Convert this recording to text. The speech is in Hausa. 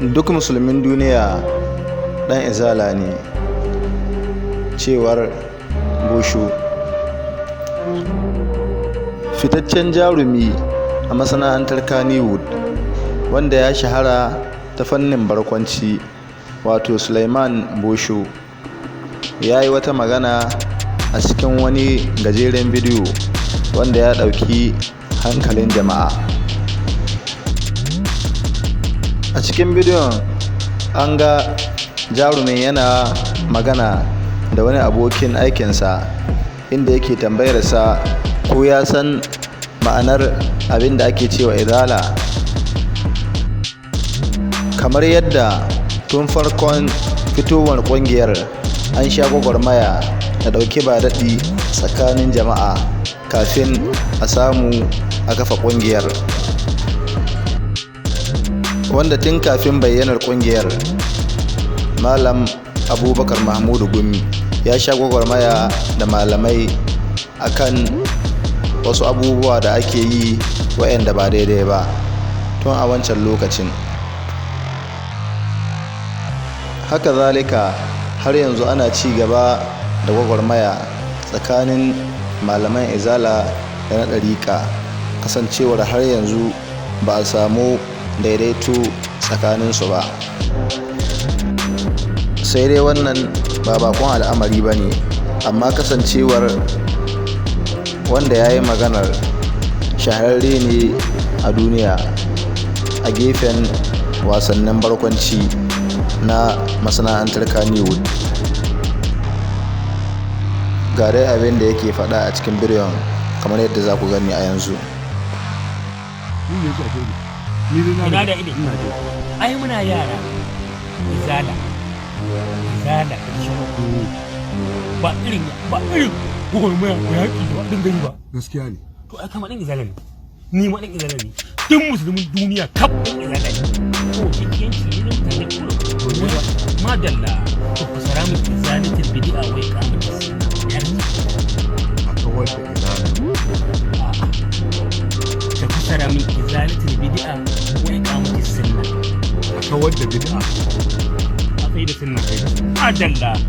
Duk musulmin duniya Dan Izalah ne, cewar Bosho. Fitaccen jarumi a masana'antar Kannywood wanda ya shahara ta fannin barkwanci, wato Suleiman Bosho, ya yi wata magana a cikin wani gajeren bidiyo wanda ya ɗauki hankalin jama'a. A cikin bidiyon an ga jarumin yana magana da wani abokin aikinsa, inda yake tambayarsa ko ya san ma'anar abin da ake cewa izala, kamar yadda tun farkon fitowar ƙungiyar an sha gwagwarmaya da ɗauki ba daɗi tsakanin jama'a kafin a samu a kafa ƙungiyar, wanda tun kafin bayyanar ƙungiyar Malam Abubakar Mahmudu Gumi ya sha gwagwarmaya da malamai akan wasu abubuwa da ake yi waɗanda ba daidai ba tun a wancan lokacin. Haka zalika har yanzu ana ci gaba da gwagwarmaya tsakanin malaman izala da na ɗariƙa, kasancewar har yanzu ba a samu daidaito tsakaninsu ba. Sai dai wannan ba bakon al'amari ba ne, amma kasancewar wanda ya yi maganar shahararre ne a duniya a gefen wasannin barkwanci na masana'antar Kannywood. Ga dai abin da yake faɗa a cikin bidiyon kamar yadda za ku gani a yanzu. Ina da ido. Ai muna yara. Izala da shi ba irin gwagwarmaya ko yaƙi da waɗin gani ba. Gaskiya ne. To ai kama ɗan izala ne. Ni ma ɗan izala ne. Duk musulmin duniya kaf ɗan izala ne. To kiyanci ne da mutane kuma. Madalla. To fasara min izalatin bid'a wai kamata. A kawar da izala. Da fasara min izalatin bid'a wai kamata sunna. A kawar da bid'a. A tsaye da sunna. Madalla.